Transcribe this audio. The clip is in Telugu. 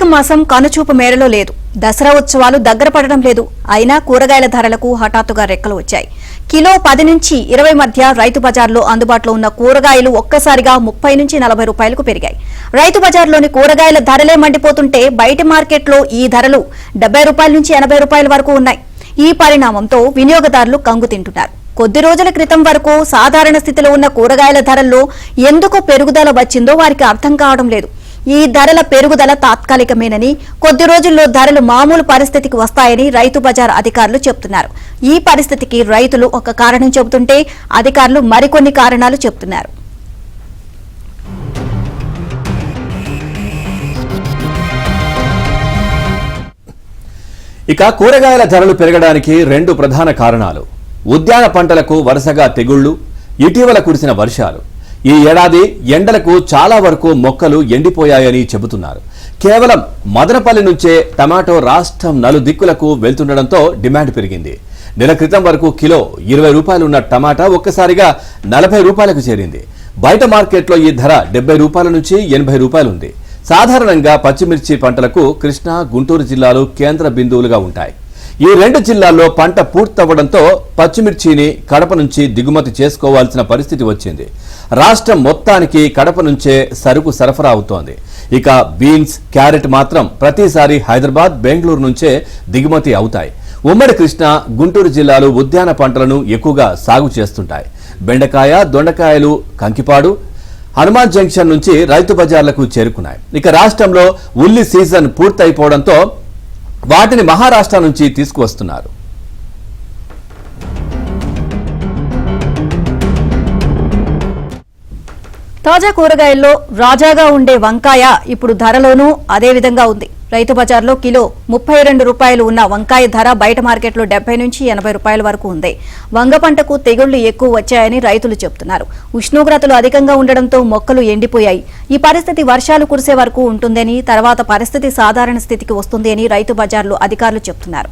శ్రావణ మాసం కనుచూపు మేరలో లేదు. దసరా ఉత్సవాలు దగ్గర పడడం లేదు. అయినా కూరగాయల ధరలకు హఠాత్తుగా రెక్కలు వచ్చాయి. కిలో 10 నుంచి 20 మధ్య రైతు బజార్లో అందుబాటులో ఉన్న కూరగాయలు ఒక్కసారిగా 30 నుంచి 40 రూపాయలకు పెరిగాయి. రైతు బజార్లోని కూరగాయల ధరలే మండిపోతుంటే బయట మార్కెట్లో ఈ ధరలు 70 రూపాయల నుంచి 80 రూపాయల వరకు ఉన్నాయి. ఈ పరిణామంతో వినియోగదారులు కంగు తింటున్నారు. కొద్ది రోజుల క్రితం వరకు సాధారణ స్థితిలో ఉన్న కూరగాయల ధరల్లో ఎందుకు పెరుగుదల వచ్చిందో వారికి అర్థం కావడం లేదు. ఈ ధరల పెరుగుదల తాత్కాలికమేనని, కొద్ది రోజుల్లో ధరలు మామూలు పరిస్థితికి వస్తాయని రైతు బజార్ అధికారులు చెబుతున్నారు. ఈ పరిస్థితికి రైతులు ఒక కారణం చెబుతుంటే అధికారులు మరికొన్ని కారణాలు చెబుతున్నారు. ఇక కూరగాయల ధరలు పెరగడానికి 2 ప్రధాన కారణాలు. ఉద్యాన పంటలకు వరుసగా తెగుళ్లు, ఇటీవల కురిసిన వర్షాలు. ఈ ఏడాది ఎండలకు చాలా వరకు మొక్కలు ఎండిపోయాయని చెబుతున్నారు. కేవలం మదనపల్లి నుంచే టమాటో రాష్ట్రం నలుదిక్కులకు వెళ్తుండడంతో డిమాండ్ పెరిగింది. నెల క్రితం వరకు కిలో 20 రూపాయలున్న టమాటా ఒక్కసారిగా 40 రూపాయలకు చేరింది. బయట మార్కెట్లో ఈ ధర 70 రూపాయల నుంచి 80 రూపాయలు ఉంది. సాధారణంగా పచ్చిమిర్చి పంటలకు కృష్ణా, గుంటూరు జిల్లాలు కేంద్ర బిందువులుగా ఉంటాయి. ఈ 2 జిల్లాల్లో పంట పూర్తవడంతో పచ్చిమిర్చిని కడప నుంచి దిగుమతి చేసుకోవాల్సిన పరిస్థితి వచ్చింది. రాష్ట్రం మొత్తానికి కడప నుంచే సరుకు సరఫరా అవుతోంది. ఇక బీన్స్, క్యారెట్ మాత్రం ప్రతిసారి హైదరాబాద్, బెంగళూరు నుంచే దిగుమతి అవుతాయి. ఉమ్మడి కృష్ణా, గుంటూరు జిల్లాలు ఉద్యాన పంటలను ఎక్కువగా సాగు చేస్తుంటాయి. బెండకాయ, దొండకాయలు కంకిపాడు, హనుమాన్ జంక్షన్ నుంచి రైతు బజార్లకు చేరుకున్నాయి. ఇక రాష్ట్రంలో ఉల్లి సీజన్ పూర్తయిపోవడంతో వాటిని మహారాష్ట్ర నుంచి తీసుకువస్తున్నారు. తాజా కూరగాయల్లో రాజాగా ఉండే వంకాయ ఇప్పుడు ధరలోనూ అదే విధంగా ఉంది. రైతు బజార్లో కిలో 32 రూపాయలు ఉన్న వంకాయ ధర బయట మార్కెట్లో 70 నుంచి 80 రూపాయల వరకు ఉంది. వంగ పంటకు తెగుళ్లు ఎక్కువ వచ్చాయని రైతులు చెబుతున్నారు. ఉష్ణోగ్రతలు అధికంగా ఉండడంతో మొక్కలు ఎండిపోయాయి. ఈ పరిస్థితి వర్షాలు కురిసే వరకు ఉంటుందని, తర్వాత పరిస్థితి సాధారణ స్థితికి వస్తుంది అని రైతు బజార్లో అధికారులు చెబుతున్నారు.